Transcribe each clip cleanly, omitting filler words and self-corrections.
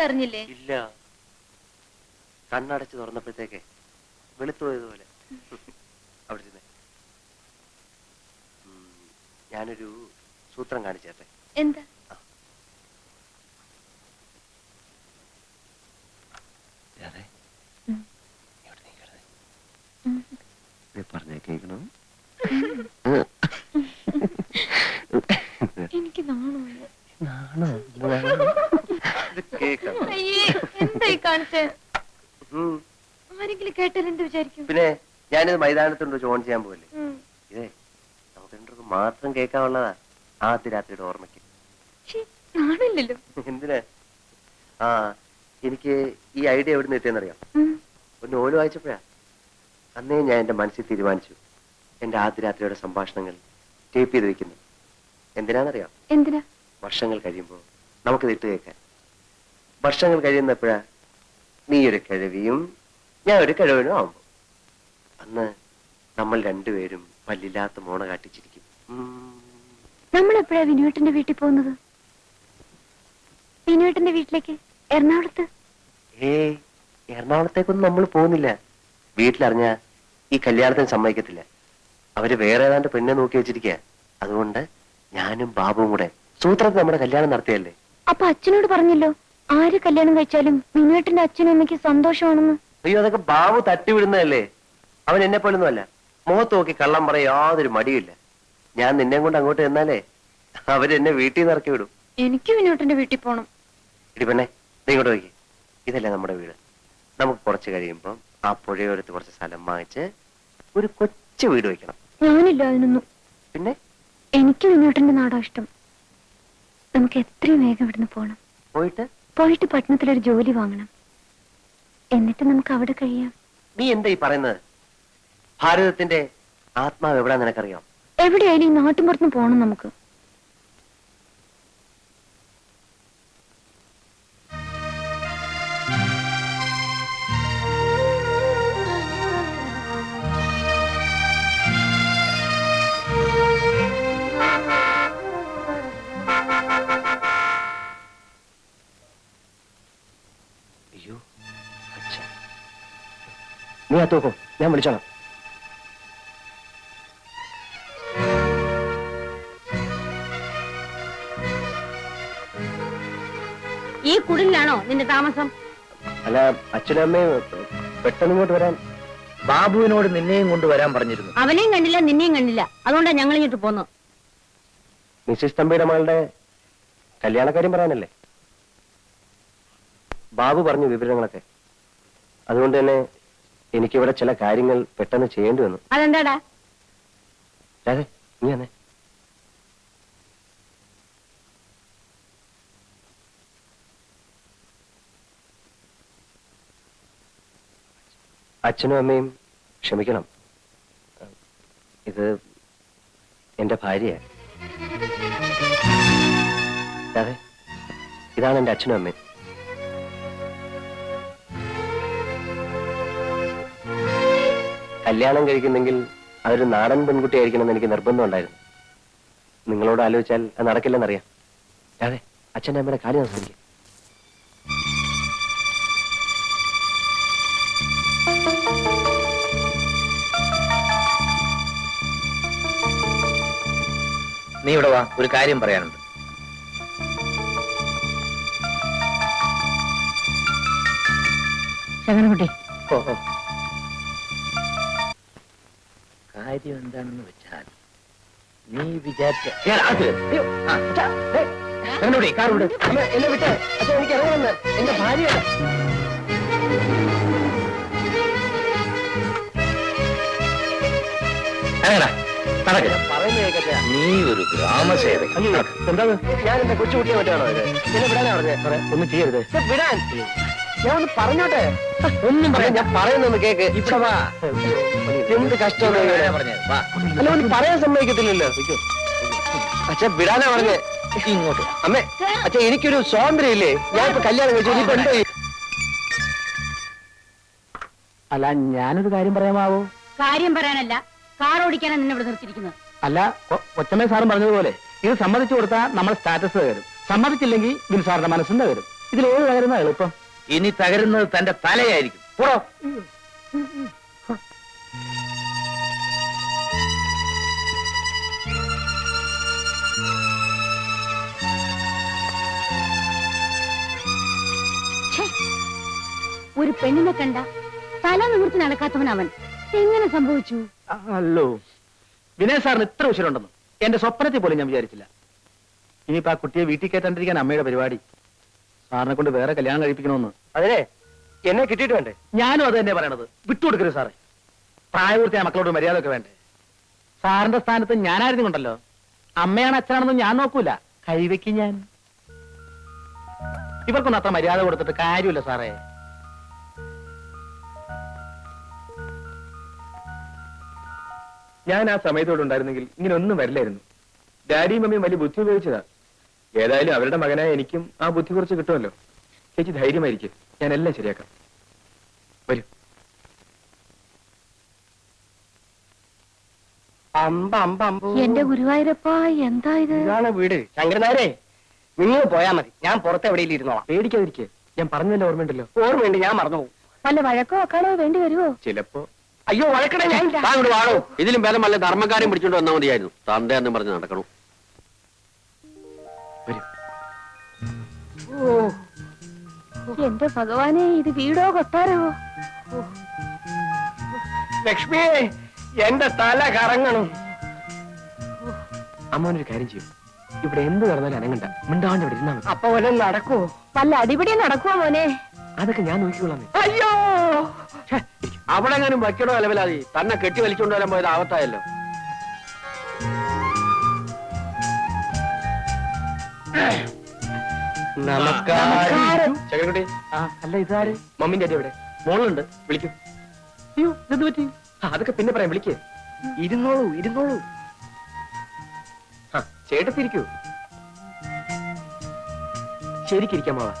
അറിഞ്ഞില്ലേ? ഇല്ല. കണ്ണടച്ച് തുറന്നപ്പോഴത്തേക്ക് വെളുത്തുപോയതുപോലെ. അവിടെ ചെന്നേ. ഞാനൊരു സൂത്രം കാണിച്ചേട്ടെ. എന്താ? പറഞ്ഞേ കേൾക്കണോ? എനിക്ക് എന്തായി കാണിച്ചേ? ആരെങ്കിലും കേട്ടാൽ എന്ത് വിചാരിക്കും? പിന്നെ ഞാനിത് മൈതാനത്തുണ്ട് ഓൺ ചെയ്യാൻ പോവല്ലേ. ഇതേ നമുക്ക് രണ്ടുപേർക്ക് മാത്രം കേൾക്കാനുള്ളതാ. ആദ്യ രാത്രിയുടെ ഓർമ്മയ്ക്ക്. ആണല്ലോ. എന്തിനാ? ആ എനിക്ക് ഈ ഐഡിയ എവിടെ നിന്ന് എത്തിയെന്നറിയാം. ഒരു നോവൽ വായിച്ചപ്പോഴാ. അന്നേ ഞാൻ എന്റെ മനസ്സിൽ തീരുമാനിച്ചു എന്റെ ആദ്യ രാത്രിയുടെ സംഭാഷണങ്ങൾ ടേപ്പ് ചെയ്ത് വെക്കുന്നു. എന്തിനാണെന്നറിയാം? എന്തിനാ? വർഷങ്ങൾ കഴിയുമ്പോൾ നമുക്കിത് ഇട്ട് കേൾക്കാൻ. വർഷങ്ങൾ കഴിയുന്നപ്പോഴാ നീ ഒരു കിഴവിയും ഞാൻ ഒരു കിഴവനും ആവുമ്പോ അന്ന് നമ്മൾ രണ്ടുപേരും പല്ലില്ലാത്ത മോണ കാട്ടിച്ചിരിക്കും. നമ്മൾ എപ്പോഴാ വിനുവേട്ടന്റെ വീട്ടിൽ പോകുന്നത്? വിനുവേട്ടന്റെ വീട്ടിലേക്ക്? എറണാകുളത്ത്? എറണാകുളത്തേക്കൊന്നും നമ്മൾ പോകുന്നില്ല. വീട്ടിലറിഞ്ഞ ഈ കല്യാണത്തിന് സമ്മതിക്കത്തില്ല. അവര് വേറെ ഏതാണ്ട് പെണ്ണെ നോക്കി വെച്ചിരിക്കുക. അതുകൊണ്ട് ഞാനും ബാബുവും കൂടെ സൂത്രത്തിൽ നമ്മുടെ കല്യാണം നടത്തിയല്ലേ. അപ്പൊ അച്ഛനോട് പറഞ്ഞല്ലോ ആര് കല്യാണം കഴിച്ചാലും വിനുവേട്ടന്റെ അച്ഛനും അമ്മയ്ക്ക് സന്തോഷമാണെന്ന്. അയ്യോ, അതൊക്കെ ബാബു തട്ടിവിടുന്നതല്ലേ. അവൻ എന്നെ പോലൊന്നും അല്ല. മുഖത്ത് നോക്കി കള്ളം പറയാൻ യാതൊരു മടിയില്ല. ഞാൻ നിന്നെ കൊണ്ട് അങ്ങോട്ട് ചെന്നാലേ അവരെന്നെ വീട്ടിൽ നിന്ന് ഇറക്കി വിടും. എനിക്ക് വിനുവേട്ടന്റെ വീട്ടിൽ പോണം. ഇടി പെണ്ണെ, നീ ഇങ്ങോട്ട് നോക്കി. ഇതല്ലേ നമ്മുടെ വീട്. നമുക്ക് കുറച്ച് കഴിയുമ്പം ആ പുഴയോരത്ത് കുറച്ച് സ്ഥലം വാങ്ങിച്ച് ഒരു കൊച്ചു വീട് വെക്കണം. ഞാനില്ല അതിനൊന്നും. പിന്നെ എനിക്ക് വിനുവേട്ടന്റെ നാടാ ഇഷ്ടം. നമുക്ക് എത്രയും വേഗം ഇവിടുന്ന് പോണം. പോയിട്ട് പട്ടണത്തിലൊരു ജോലി വാങ്ങണം. എന്നിട്ട് നമുക്ക് അവിടെ കഴിയാം. നീ എന്താ ഈ പറയുന്നത്? ഭാരതത്തിന്റെ ആത്മാവ് എവിടാ നിനക്കറിയാം? എവിടെയായാലും ഈ നാട്ടിൻപുറത്തും പോണം നമുക്ക്. അയ്യോ, നീ അത്തോക്കോ, ഞാൻ വിളിച്ചോളാം. ഈ കുടിലാണോ നിന്റെ താമസം? അല്ല, അച്ഛനും അമ്മയും പെട്ടെന്ന് ഇങ്ങോട്ട് വരാൻ. ബാബുവിനോട് നിന്നെയും കൊണ്ടുവരാൻ പറഞ്ഞിരുന്നു. അവനെയും കണ്ടില്ല, നിന്നെയും കണ്ടില്ല. അതുകൊണ്ടാണ് ഞങ്ങൾ ഇങ്ങോട്ട് പോന്നു. മിസ്സിസ് തമ്പിയുടെ മകളുടെ കല്യാണക്കാര്യം പറയാനല്ലേ? ബാബു പറഞ്ഞു വിവരങ്ങളൊക്കെ. അതുകൊണ്ട് തന്നെ എനിക്കിവിടെ ചില കാര്യങ്ങൾ പെട്ടെന്ന് ചെയ്യേണ്ടി വന്നു. അതെന്താടാ? അതെ, നീ തന്നെ. അച്ഛനും അമ്മയും ക്ഷമിക്കണം. ഇത് എന്റെ ഭാര്യ. അതെ, ഇതാണ് എന്റെ അച്ഛനും അമ്മയും. കല്യാണം കഴിക്കുന്നെങ്കിൽ അതൊരു നാടൻ പെൺകുട്ടിയായിരിക്കണം എന്ന് എനിക്ക് നിർബന്ധം ഉണ്ടായിരുന്നു. നിങ്ങളോട് ആലോചിച്ചാൽ അത് നടക്കില്ലെന്നറിയാം. അതെ, അച്ഛൻ്റെ അമ്മയുടെ കാര്യം നമസ്കരിക്കും. നീ ഇവിടെ വാ, ഒരു കാര്യം പറയാനുണ്ട്. ശകനകുട്ടി, കാര്യം എന്താണെന്ന് വെച്ചാൽ നീ വിചാരിച്ച എന്നെ വിട്ട് അച്ഛൻ എനിക്ക് ഇറങ്ങുമെന്ന് എന്റെ ഭാര്യയാണ്. നീ ഒരു ഗ്രാമസേവകൻ. എന്താണ്? ഞാൻ എന്റെ കൊച്ചുകുട്ടിയെ പറ്റാണോ ഇത്? എന്നെ വിടാനാ പറഞ്ഞേ? ഒന്നും ചെയ്യരുത്. വിടാൻ ഞാൻ ഒന്ന് പറഞ്ഞോട്ടെ. ഒന്നും പറയാം, ഞാൻ പറയുന്നൊന്ന് കേക്ക്. ഇവിടെ വാ. എന്ത് കഷ്ടമാണ് പറഞ്ഞത്. അല്ല, ഒന്ന് പറയാൻ സമ്മതിക്കത്തില്ലല്ലോ. അച്ഛൻ വിടാനാ പറഞ്ഞേ. ഇങ്ങോട്ട് അമ്മേ, അച്ഛൻ എനിക്കൊരു സ്വാതന്ത്ര്യം ഇല്ലേ? ഞാൻ ഇപ്പൊ കല്യാണം കഴിച്ചു. ഇപ്പൊ എന്തോ? അല്ല, ഞാനൊരു കാര്യം പറയാമാവോ? കാര്യം പറയാനല്ല, കാർ ഓടിക്കാനാണ് നിന്നെ ഇവിടെ നിർത്തിയിരിക്കുന്നത്. അല്ല, കൊച്ചമ്മ സാറും പറഞ്ഞതുപോലെ ഇത് സമ്മതിച്ചു കൊടുത്താൽ നമ്മുടെ സ്റ്റാറ്റസ് തകരും. സമ്മതിച്ചില്ലെങ്കിൽ ബിൽ സാറിന്റെ മനസ്സും തകരും. ഇതിലേത് തകരുന്ന എളുപ്പം? ഇനി തകരുന്നത് തന്റെ തലയായിരിക്കും. പോടോ. ഒരു പെണ്ണിനെ കണ്ട തല നിവർത്തി നടക്കാത്തവൻ അവൻ. എങ്ങനെ സംഭവിച്ചു? അല്ലോ, വിനയ് സാറിന് ഇത്ര ഉശിരുണ്ടെന്ന് എന്റെ സ്വപ്നത്തിൽ പോലും ഞാൻ വിചാരിച്ചില്ല. ഇനിയിപ്പോ ആ കുട്ടിയെ വീട്ടിൽ കയറ്റാണ്ടിരിക്കാൻ അമ്മയുടെ പരിപാടി. സാറിനെ കൊണ്ട് വേറെ കല്യാണം കഴിപ്പിക്കണമെന്ന്. അതിനെ എന്നെ കിട്ടിയിട്ട് വേണ്ടേ? ഞാനും അത് തന്നെ പറയണത്. വിട്ടുകൊടുക്കരുത് സാറേ. പ്രായപൂർത്തിയായ മക്കളോട് മര്യാദ ഒക്കെ വേണ്ടേ? സാറിന്റെ സ്ഥാനത്ത് ഞാനായിരുന്നു കൊണ്ടല്ലോ. അമ്മയാണ് അച്ഛനാണെന്നും ഞാൻ നോക്കൂല. കൈവയ്ക്ക് ഞാൻ. ഇവർക്കൊന്നും അത്ര മര്യാദ കൊടുത്തിട്ട് കാര്യമില്ല സാറേ. ഞാൻ ആ സമയത്തോടെ ഉണ്ടായിരുന്നെങ്കിൽ ഇങ്ങനെ ഒന്നും വരില്ലായിരുന്നു. ഡാഡിയും മമ്മിയും വലിയ ബുദ്ധി ഉപയോഗിച്ചതാ. ഏതായാലും അവരുടെ മകനായ എനിക്കും ആ ബുദ്ധി കുറച്ച് കിട്ടുമല്ലോ. ചേച്ചി ധൈര്യമായിരിക്കും, ഞാൻ എല്ലാം ശരിയാക്കാം. വരൂ. എന്റെ ഗുരുവായൂരപ്പ, എന്താ ഇത്? ഇതാണ് വീട്. ശങ്കരനാരെ, നിങ്ങൾ പോയാ മതി, ഞാൻ പുറത്ത് എവിടെയെങ്കിലും ഇരുന്നോളാം. പേടിക്കാതിരിക്കെ, ഞാൻ പറഞ്ഞല്ലോ, ഓർമ്മയുണ്ടല്ലോ. ഓർമ്മയുണ്ട്, ഞാൻ മറന്നുപോകും. വല്ല വഴക്കോ ഒക്കാണോ വേണ്ടി വരുമോ? ചിലപ്പോ. അയ്യോ, വഴക്കട ഞാൻ വാണോ. ഇതിലും ഭേദം വല്ല ധർമ്മക്കാരും പിടിച്ചോണ്ട് വന്നാൽ മതിയായിരുന്നു. തന്റെ എന്ന് പറഞ്ഞ് നടക്കണം. വരൂ. എന്റെ ഭഗവാനെ, ഇത് വീടോ കൊട്ടാരോ? ലക്ഷ്മി, എന്റെ തല കറങ്ങണം. അമ്മോനൊരു കാര്യം ചെയ്യും, ഇവിടെ എന്ത് നടന്നാലും അനങ്ങണ്ട, മിണ്ടാണ്ട് ഇവിടെ ഇരുന്നാ മതി. അപ്പൊ വല്ലതും നടക്കുവോ? വല്ല അടിപിടി നടക്കുവോ മോനെ? അതൊക്കെ ഞാൻ നോക്കിക്കൊള്ളാം. അയ്യോ, അവിടെ എങ്ങാനും വയ്ക്കടോ അലവലാതി തന്നെ കെട്ടി വലിച്ചുകൊണ്ട് വരാൻ പോയത് ആവത്തായല്ലോ. നമസ്കാരം. ചകരക്കുട്ടി, അല്ല ഇതാര്? മമ്മിന്റെ അടി എവിടെ? മോളുണ്ട്, വിളിക്കൂ. അയ്യോ, ഇതെന്ത് പറ്റി? അതൊക്കെ പിന്നെ പറയാം, വിളിക്കേ. ഇരുന്നോളൂ, ഇരുന്നോളൂ. ചേട്ടത്തിരിക്കൂ. ശരിക്കിരിക്കാമാവാ.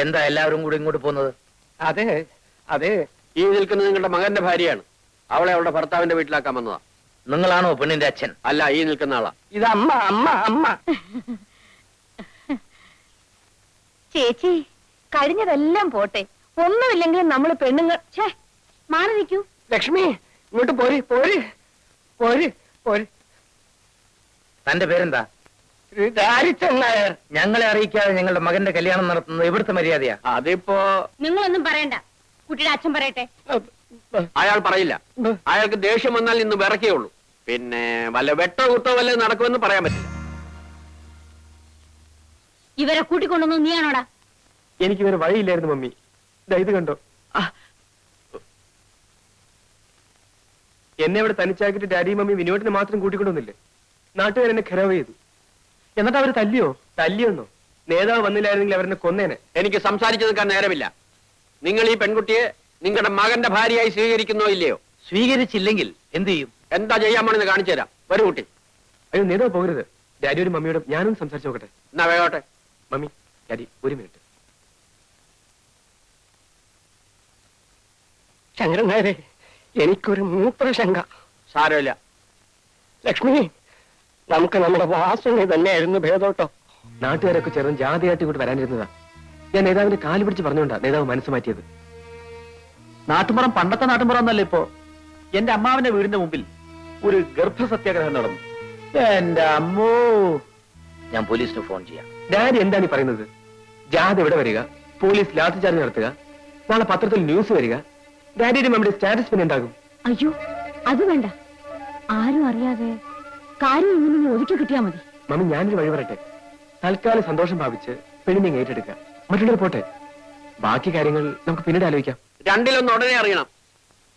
എന്താ എല്ലാവരും കൂടി ഇങ്ങോട്ട് പോകുന്നത്? അതെ അതെ, ഈ നിൽക്കുന്നത് നിങ്ങളുടെ മകന്റെ ഭാര്യയാണ്. അവളെ അവളുടെ ഭർത്താവിന്റെ വീട്ടിലാക്കാൻ വന്നതാ. നിങ്ങളാണോ പെണ്ണിന്റെ അച്ഛൻ? അല്ല, ഈ നിൽക്കുന്ന ആളാ. ഇത് അമ്മ, അമ്മ, അമ്മ. ചേച്ചി, കഴിഞ്ഞതെല്ലാം പോട്ടെ. ഒന്നുമില്ലെങ്കിലും നമ്മള് പെണ്ണുങ്ങൾ. മാറി നിൽക്കൂ. ലക്ഷ്മി, ഇങ്ങോട്ട് പോര്, പോര്, പോര്, പോര്. തന്റെ പേരെന്താ? ദാരിദ്ര്യൻ നായർ. ഞങ്ങളെ അറിയിക്കാതെ ഞങ്ങളുടെ മകന്റെ കല്യാണം നടത്തുന്നത് ഇവിടുത്തെ മര്യാദയാ. അതിപ്പോ നിങ്ങളൊന്നും പറയണ്ട, കുട്ടിയുടെ അച്ഛൻ പറയട്ടെ. അയാൾ പറയില്ല. അയാൾക്ക് ദേഷ്യം വന്നാൽ ഇന്ന് വിറക്കേയുള്ളൂ. പിന്നെ വല്ല വെട്ടോ കുത്തോ വല്ലതും നടക്കുമെന്ന് പറയാൻ പറ്റില്ല. ഇവരെ കൂട്ടിക്കൊണ്ടൊന്നും നീയാണോടാ? എനിക്ക് വേറെ വഴിയില്ലായിരുന്നു മമ്മി. ഇത് കണ്ടോ, എന്നെ ഇവിടെ തനിച്ചാക്കിട്ട് ഡാഡിയും മമ്മി വിനോദിനെ മാത്രം കൂട്ടിക്കൊണ്ടൊന്നില്ലേ? നാട്ടുകാർ എന്നെ ഖരാവ് ചെയ്തു. എന്നിട്ട് അവര് തല്ലിയോ? തല്ലിയൊന്നോ? നേതാവ് വന്നില്ലായിരുന്നെങ്കിൽ അവരെന്നെ കൊന്നേനെ. എനിക്ക് സംസാരിച്ചു നിൽക്കാൻ നേരമില്ല. നിങ്ങൾ ഈ പെൺകുട്ടിയെ നിങ്ങളുടെ മകന്റെ ഭാര്യയായി സ്വീകരിക്കുന്നോ ഇല്ലയോ? സ്വീകരിച്ചില്ലെങ്കിൽ എന്ത് ചെയ്യും? എന്താ ചെയ്യാൻ പോണെന്ന് കാണിച്ചു തരാം. വരൂ കുട്ടി. അയ്യോ, നേതാവ് പോകരുത്. ഡാഡിയോടും മമ്മിയോടും ഞാനും സംസാരിച്ചു നോക്കട്ടെ. എന്നാ വേഗോട്ടെ. മമ്മി, ഡാഡി, ഒരു മിനിറ്റ്. ശങ്കരൻ നായരെ, എനിക്കൊരു മൂത്രശങ്ക. സാരമില്ല. ലക്ഷ്മി, നമുക്ക് നമ്മുടെ വാസന തന്നെയായിരുന്നു ഭേദോട്ടോ. നാട്ടുകാരൊക്കെ ചേർന്ന് ജാതിയായിട്ട് ഇങ്ങോട്ട് വരാനിരുന്നതാ. ഞാൻ നേതാവിന്റെ കാല് പിടിച്ച് പറഞ്ഞുകൊണ്ടാ നേതാവ് മനസ്സ് മാറ്റിയത്. നാട്ടുമ്പുറം പണ്ടത്തെ നാട്ടുമ്പുറം എന്നല്ല ഇപ്പോ. എന്റെ അമ്മാവന്റെ വീടിന്റെ മുമ്പിൽ ഒരു ഗർഭസത്യാഗ്രഹം നടന്നു. എന്റെ അമ്മോ, ഞാൻ പോലീസിന് ഫോൺ ചെയ്യാം. ഡാഡി എന്താണ് ഈ പറയുന്നത്? ജാഥ ഇവിടെ വരിക, പോലീസ് ലാത്തി ചാർജ് നടത്തുക, നാളെ പത്രത്തിൽ ന്യൂസ് വരിക, ഡാഡിയുടെ മമ്മിയുടെ സ്റ്റാറ്റസ് പിന്നെ ഉണ്ടാകും. അയ്യോ, അത് വേണ്ട. ആരും അറിയാതെ കാര്യം ഇങ്ങനെ ഒതുക്കി കിട്ടിയാ മതി. മമ്മി, ഞാനൊരു വഴി പറയട്ടെ. തൽക്കാലം സന്തോഷം ഭാവിച്ച് പെണ്ണിനെ ഏറ്റെടുക്കുക, മറ്റുള്ളവർ പോട്ടെ. ബാക്കി കാര്യങ്ങൾ നമുക്ക് പിന്നീട് ആലോചിക്കാം. രണ്ടിലൊന്ന് ഉടനെ അറിയണം.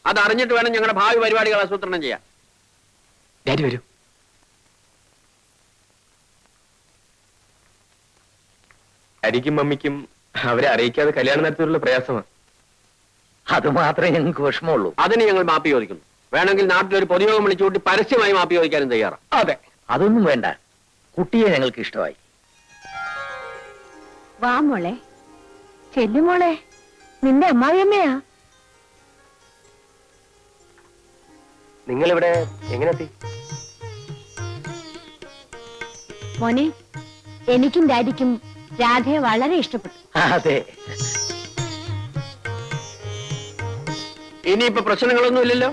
അത് അറിഞ്ഞിട്ട് വേണം ഞങ്ങളുടെ ഭാവി പരിപാടികൾ ആസൂത്രണം ചെയ്യാൻ. ഡാഡി വരൂ. ഡാഡിക്കും മമ്മിക്കും അവരെ അറിയിക്കാതെ കല്യാണം നടത്തിയുള്ള പ്രയാസമാണ്. അത് മാത്രമേ ഞങ്ങൾക്ക് വിഷമമുള്ളൂ. അതിന് ഞങ്ങൾ മാപ്പി ചോദിക്കുന്നു. വേണമെങ്കിൽ നാട്ടിലൊരു പൊതുയോഗം വിളിച്ചുകൂട്ടി പരസ്യമായി മാപ്പി ചോദിക്കാനും തയ്യാറാണ്. അതെ, അതൊന്നും വേണ്ട. കുട്ടിയെ ഞങ്ങൾക്ക് ഇഷ്ടമായി. വാ മോളെ. ചെല്ലുമോളെ, നിന്റെ അമ്മാവിയമ്മയാ. നിങ്ങളിവിടെ എങ്ങനെ എത്തി? മോനെ, എനിക്കും ഡാഡിക്കും രാധയെ വളരെ ഇഷ്ടപ്പെട്ടു. അതെ. ഇനിയിപ്പോ പ്രശ്നങ്ങളൊന്നും ഇല്ലല്ലോ?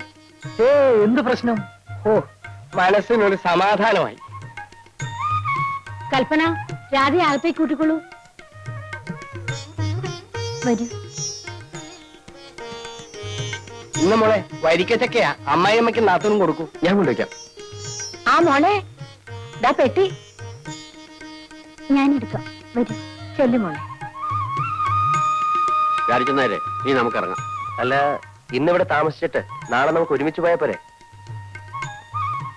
എന്ത് പ്രശ്നം? ഓ, മനസ്സിനൊരു സമാധാനമായി. കൽപ്പന, രാധയെ അകത്തേക്ക് കൂട്ടിക്കൊള്ളൂ. വരൂ. ഇന്ന് മോളെ വരിക്കച്ചക്കയാ, അമ്മായിയമ്മയ്ക്ക് നാത്തൂനും കൊടുക്കൂ. ഞാൻ കൊണ്ടുവയ്ക്കാം. ആ മോളെ, ദാ പെട്ടി ഞാൻ എടുക്കാം. വരൂ, ചെല്ലുമോളെ. വിചാരിക്കുന്നേരെ നീ നമുക്കിറങ്ങാം. അല്ല, ഇന്നിവിടെ താമസിച്ചിട്ട് നാളെ നമുക്ക് ഒരുമിച്ച് പോയാ പോരെ?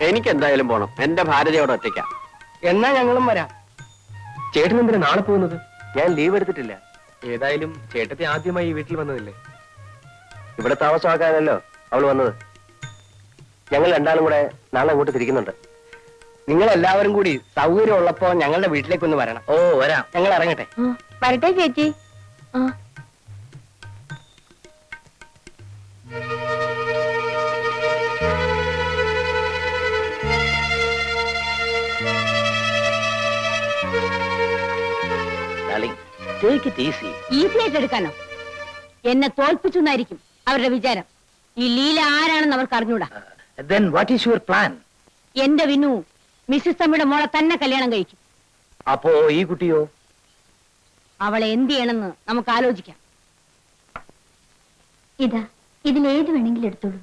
എനിക്ക് എന്തായാലും പോണം. എന്റെ ഭാര്യയോടെ ഒറ്റയ്ക്കാം. എന്നാ ഞങ്ങളും വരാം. ചേട്ടൻ എന്തിനാ നാളെ പോകുന്നത്? ഞാൻ ലീവ് എടുത്തിട്ടില്ല. ഏതായാലും ചേട്ടത്തി ആദ്യമായി ഈ വീട്ടിൽ വന്നതല്ലേ? ഇവിടെ താമസമാക്കാനല്ലോ അവള് വന്നത്. ഞങ്ങൾ രണ്ടാളും കൂടെ നാളെ അങ്ങോട്ട് തിരിക്കുന്നുണ്ട്. നിങ്ങൾ എല്ലാവരും കൂടി സൗകര്യം ഉള്ളപ്പോ ഞങ്ങളുടെ വീട്ടിലേക്കൊന്ന് വരണം. ഓ, വരാം. ഞങ്ങൾ ഇറങ്ങട്ടെ. വരട്ടെ ചേച്ചി. ആ, Take it easy. ഈസി ആയിട്ട് എടുക്കാനോ? എന്നെ തോൽപ്പിച്ചു എന്നായിരിക്കും അവരുടെ വിചാരം. ഈ ലീല ആരാണെന്ന് അവർക്ക് അറിഞ്ഞൂടാ. Then what is your plan? എന്റെ വിനു മിസ്സിസ് തമ്മിയുടെ മോളെ തന്നെ കല്യാണം കഴിക്കും. അപ്പോ ഈ കുട്ടിയോ? അവളെ എന്ത് ചെയ്യണമെന്ന് നമുക്ക് ആലോചിക്കാം. ഇതാ, ഇതിലേത് വേണമെങ്കിലും എടുത്തോളൂ.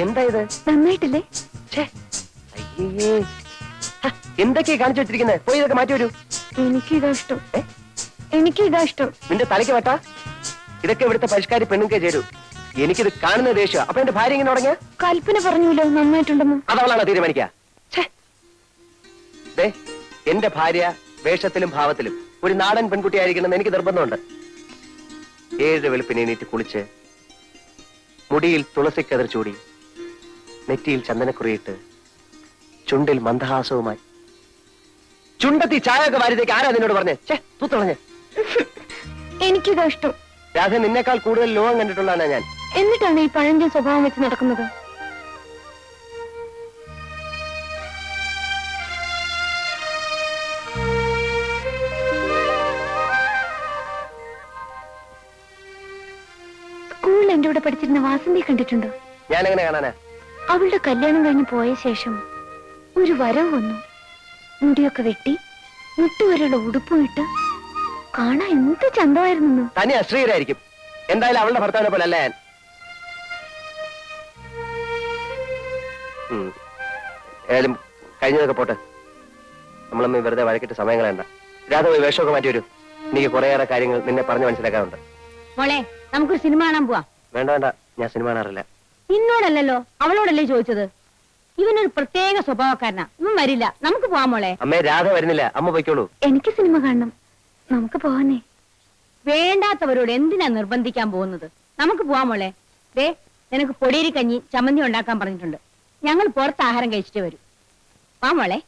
എന്താ ഇത്? നന്നായിട്ടില്ലേ? അയ്യേ, എന്തൊക്കെയാ കാണിച്ചു വെച്ചിരിക്കുന്നത്? പോയി ഇതൊക്കെ മാറ്റി വരൂ. എനിക്കിതാ ഇഷ്ടം. എനിക്കിതാ ഇഷ്ടം. നിന്റെ തലയ്ക്ക് വെട്ടാ? ഇതൊക്കെ ഇവിടുത്തെ പരിഷ്കാരി പെണ്ണുക്കെ ചേരൂ. എനിക്കിത് കാണുന്ന ദേഷ്യം. അപ്പൊ എന്റെ ഭാര്യ ഇങ്ങനെ തുടങ്ങിയ? കൽപ്പന പറഞ്ഞല്ലോ നന്നായിട്ടുണ്ടെന്ന്. അതവളാണോ തീരുമാനിക്കുക? എന്റെ ഭാര്യ വേഷത്തിലും ഭാവത്തിലും ഒരു നാടൻ പെൺകുട്ടിയായിരിക്കണമെന്ന് എനിക്ക് നിർബന്ധമുണ്ട്. 7 വെളുപ്പിന് എണീറ്റ് കുളിച്ച്, മുടിയിൽ തുളസിക്കതിർ ചൂടി, നെറ്റിയിൽ ചന്ദനക്കുറിയിട്ട്, ചുണ്ടിൽ മന്ദഹാസവുമായി, ചുണ്ടത്തി ചായയൊക്കെ വാരിതേക്ക് ആരാ നിന്നോട് പറഞ്ഞേ? തൂത്തുളഞ്ഞ്. എനിക്കിതാ ഇഷ്ടം. രാധ, നിന്നേക്കാൾ കൂടുതൽ ലോകം കണ്ടിട്ടുള്ളതാണ് ഞാൻ. എന്നിട്ടാണ് ഈ പഴഞ്ചൻ സ്വഭാവം വെച്ച് നടക്കുന്നത്. സ്കൂളിൽ എന്റെ കൂടെ പഠിച്ചിരുന്ന വാസന്തി കണ്ടിട്ടുണ്ടോ? ഞാൻ എങ്ങനെ കാണാനാ? അവളുടെ കല്യാണം കഴിഞ്ഞ് പോയ ശേഷം ഒരു വരവ് വന്നു. മുടിയൊക്കെ വെട്ടി, മുട്ടുവരെയുള്ള ഉടുപ്പും ഇട്ട് കാണാൻ എന്ത് ചന്തമായിരുന്നു. തന്നെ അശ്രീരായിരിക്കും. എന്തായാലും അവളുടെ ഭർത്താവിനെ പോലെ അല്ല ഞാൻ. ഏതായാലും കഴിഞ്ഞതൊക്കെ പോട്ടെ. നമ്മളമ്മ വെറുതെ വഴക്കിട്ട് സമയം കളയണ്ട. രാധ പോയി വേഷമൊക്കെ മാറ്റി വരൂ. എനിക്ക് കുറേയേറെ കാര്യങ്ങൾ നിന്നെ പറഞ്ഞു മനസ്സിലാക്കാറുണ്ട്. മോളെ, നമുക്കൊരു സിനിമ കാണാൻ പോവാ. വേണ്ട വേണ്ട, ഞാൻ സിനിമ കാണാറില്ല. നിന്നോടല്ലോ, അവളോടല്ലേ ചോദിച്ചത്. ഇവനൊരു പ്രത്യേക സ്വഭാവക്കാരനാ. ഇവൻ വരില്ല. നമുക്ക് പോവാം മോളെ. അമ്മേ, രാധ വരുന്നില്ല. അമ്മ പൊയ്ക്കോളൂ. എനിക്ക് സിനിമ കാണണം. നമുക്ക് പോവാനേ. വേണ്ടാത്തവരോട് എന്തിനാ നിർബന്ധിക്കാൻ പോകുന്നത്? നമുക്ക് പോവാം മോളെ. ദേ, നിനക്ക് പൊടിയരി കഞ്ഞി ചമ്മന്തി ഉണ്ടാക്കാൻ പറഞ്ഞിട്ടുണ്ട്. ഞങ്ങൾ പുറത്ത് ആഹാരം കഴിച്ചിട്ട് വരും. വാ മോളെ.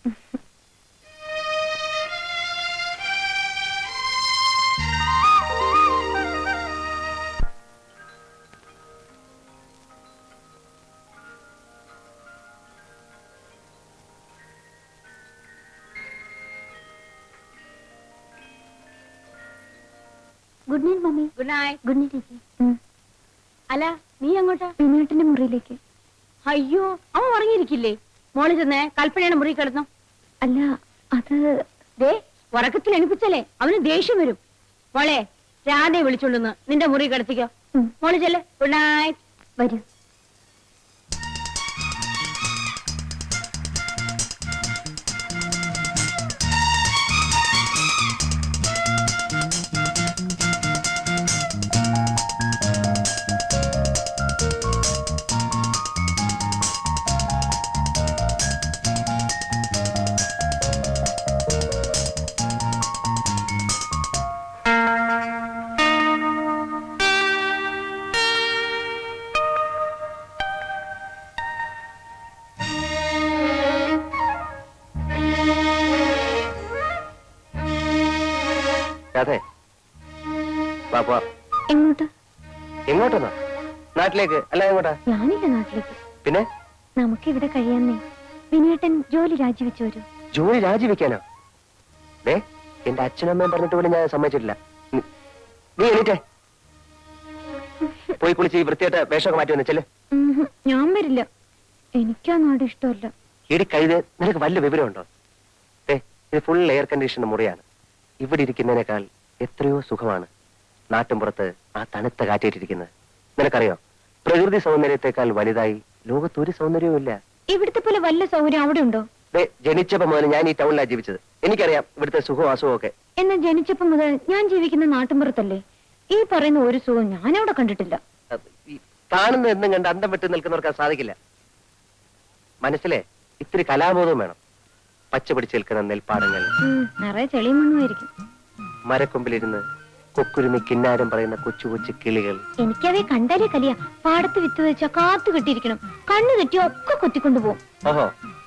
Good night mummy. Good night. Good night. അല്ല, നീ അങ്ങോട്ടാ? വിനോട്ടിന്റെ മുറിയിലേക്ക്. അയ്യോ, അവൻ ഉറങ്ങിയിരിക്കില്ലേ? മോളി ചെന്നേ കൽപ്പനയുടെ മുറി കിടന്നു. അല്ല, അത് ദേ ഉറക്കത്തിൽ എണിപ്പിച്ചല്ലേ അവന് ദേഷ്യം വരും. മോളെ, രാധയെ വിളിച്ചോണ്ടെന്ന് നിന്റെ മുറി കിടത്തിക്കോ. മോളി ചെല്ലേ. Good night. വരൂ. അപ്പൊ എങ്ങോട്ട്? എങ്ങോട്ടെന്നാ? നാട്ടിലേക്ക് അല്ല എങ്ങോട്ടാ? ഞാനില്ല നാട്ടിലേക്ക്. പിന്നെ നമുക്ക് ഇവിടെ കഴിയാന്നേ. വിനയേട്ടൻ ജോലി രാജിവെച്ചു വരൂ. ജോലി രാജിവെക്കാനോ? ദേ എന്റെ അച്ഛനും അമ്മയും പറഞ്ഞിട്ട് പോലും ഞാൻ സമ്മതിച്ചിട്ടില്ല. നീ എണീറ്റേ പോയി കുളിച്ച് ഈ വൃത്തിയായിട്ട് വേഷമൊക്കെ മാറ്റി വന്നിച്ചല്ലേ. ഞാൻ വരില്ല. എനിക്കാ നാട് ഇഷ്ടമല്ല. ഇടി കഴുത്, നിനക്ക് വല്ല വിവരമുണ്ടോ? ഇത് ഫുൾ എയർ കണ്ടീഷന്റെ മുറിയാണ്. ഇവിടെ ഇരിക്കുന്നതിനേക്കാൾ എത്രയോ സുഖമാണ് നാട്ടിൻപുറത്ത് ആ തണുത്ത കാറ്റേറ്റിരിക്കുന്നത്. നിനക്കറിയോ, പ്രകൃതി സൗന്ദര്യത്തെക്കാൾ വലുതായി ലോകത്തൊരു സൗന്ദര്യവും ഇല്ല. ഇവിടുത്തെ പോലെ വല്ല സൗകര്യം അവിടെ ഉണ്ടോ? ജനിച്ചപ്പോ മുതൽ ഞാൻ ഈ ടൗണിലാണ് ജീവിച്ചത്. എനിക്കറിയാം ഇവിടുത്തെ സുഖവും അസുഖവും ഒക്കെ. എന്നാ ജനിച്ചപ്പോ മുതൽ ഞാൻ ജീവിക്കുന്ന നാട്ടിൻപുറത്തല്ലേ. ഈ പറയുന്ന ഒരു സുഖം ഞാൻ അവിടെ കണ്ടിട്ടില്ല. ഈ കാണുന്ന എന്നും കണ്ട് അന്തം വിട്ട് നിൽക്കുന്നവർക്ക് സാധിക്കില്ല. മനസ്സിലെ ഇത്തിരി കലാബോധവും വേണം. പച്ച പിടിച്ച് നിൽക്കുന്ന നെൽപ്പാടങ്ങൾ, നിറയെ ചെളിയും മണ്ണുമായിരിക്കും. മരക്കൊമ്പിലിരുന്ന് കൊക്കുരുമി കിന്നാരം പറയുന്ന കൊച്ചു കൊച്ചു കിളികൾ. എനിക്കവയെ കണ്ടാലേ കലിയ. പാടത്ത് വിത്ത് വെച്ചാ കാത്തു കെട്ടിയിരിക്കണം. കണ്ണു തെറ്റിയോ ഒക്കെ കൊത്തിക്കൊണ്ടുപോകും. ഓഹോ,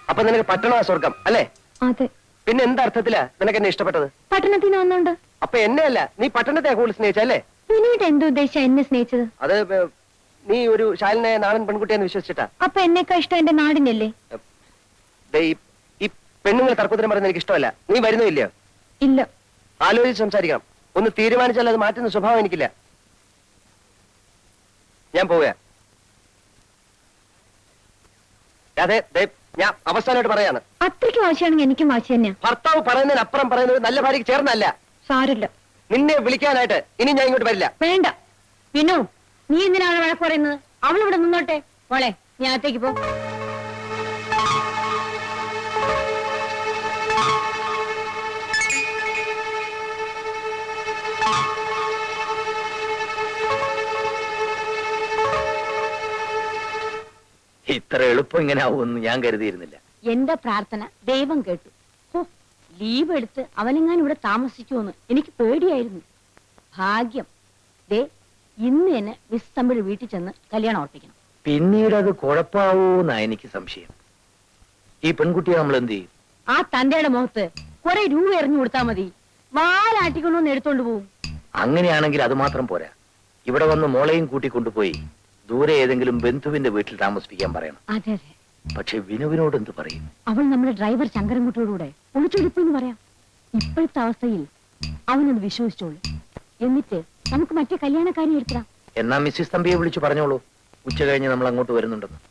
അപ്പൊ നിനക്ക് പട്ടണമാ സ്വർഗം അല്ലേ? അതെ. പിന്നെ എന്തർത്ഥത്തിലാ നിനക്ക് എന്നെ ഇഷ്ടപ്പെട്ടത്? പട്ടണത്തിൽ നിന്ന് വന്നോണ്ട്. അപ്പൊ എന്നെ അല്ല, നീ പട്ടണത്തെ കൂടുതൽ സ്നേഹിച്ചല്ലേ? പിന്നീട് എന്ത് ഉദ്ദേശിച്ച എന്നെ സ്നേഹിച്ചത്? അത് നീ ഒരു ശാലിനെ നാടൻ പെൺകുട്ടിയെന്ന് വിശ്വസിച്ചിട്ടാ. അപ്പൊ എന്നെക്കാ ഇഷ്ടം എന്റെ നാടിനല്ലേ? ഈ പെണ്ണുങ്ങൾ തർക്കത്തിനും പറയുന്നത് എനിക്ക് ഇഷ്ടമല്ല. നീ വരുന്നില്ലയോ? ഇല്ല. ആലോചിച്ച് സംസാരിക്കണം. ഒന്ന് തീരുമാനിച്ചാൽ അത് മാറ്റുന്ന സ്വഭാവം എനിക്കില്ല. ഞാൻ പോവുക. അതെ, ഞാൻ അവസാനമായിട്ട് പറയാണ്. അത്രയ്ക്ക് വാശിയാണെങ്കിൽ എനിക്കും വാശി തന്നെയാ. ഭർത്താവ് പറയുന്നതിനപ്പുറം പറയുന്നത് നല്ല ഭാര്യയ്ക്ക് ചേർന്നല്ല. സാരില്ല. നിന്നെ വിളിക്കാനായിട്ട് ഇനി ഞാൻ ഇങ്ങോട്ട് വരില്ല. വേണ്ട. വിനു, നീ എന്തിനാണ് വഴക്ക് പറയുന്നത്? അവളിവിടെ നിന്നോട്ടെ. മോളെ, നീ അകത്തേക്ക് പോ. ഇത്ര എളുപ്പം ഇങ്ങനെ ആവുമെന്ന് ഞാൻ കരുതിയിരുന്നില്ല. എന്റെ പ്രാർത്ഥന ദൈവം കേട്ടു. ലീവ് എടുത്ത് അവനെങ്ങാനും ഇവിടെ താമസിക്കുമെന്ന് എനിക്ക് പേടിയായിരുന്നു. ഭാഗ്യം. ദേ ഇന്ന് തന്നെ മിസ് തമ്പിഴ് വീട്ടിൽ ചെന്ന് കല്യാണം ഉറപ്പിക്കണം. പിന്നീട് അത് കുഴപ്പമാവൂന്നാ എനിക്ക് സംശയം. ഈ പെൺകുട്ടിയെ നമ്മൾ എന്ത് ചെയ്യും? ആ തന്റെയുടെ മുഖത്ത് കുറെ രൂപ എറിഞ്ഞു കൊടുത്താൽ മതി. വാലാട്ടിക്കൊണ്ടൊന്ന് എടുത്തോണ്ട് പോവും. അങ്ങനെയാണെങ്കിൽ അത് മാത്രം പോരാ. ഇവിടെ വന്ന് മോളെയും കൂട്ടിക്കൊണ്ടുപോയി ദൂരെ ഏതെങ്കിലും ബന്ധുവിന്റെ വീട്ടിൽ താമസിപ്പിക്കാൻ പറയണം. അതെ അതെ. പക്ഷെ വിനുവിനോട് എന്ത് പറയും? അവൾ നമ്മുടെ ഡ്രൈവർ ശങ്കരൻകുട്ടിയോടുകൂടെ ഒളിച്ചൊളിപ്പെന്ന് പറയാം. ഇപ്പോഴത്തെ അവസ്ഥയിൽ അവനത് വിശ്വസിച്ചോളൂ. എന്നിട്ട് നമുക്ക് മറ്റേ കല്യാണക്കാരി എടുക്കാം. എന്നാ മിസ്സിസ് തമ്പിയെ വിളിച്ചു പറഞ്ഞോളൂ, ഉച്ച കഴിഞ്ഞ് നമ്മൾ അങ്ങോട്ട് വരുന്നുണ്ടെന്ന്.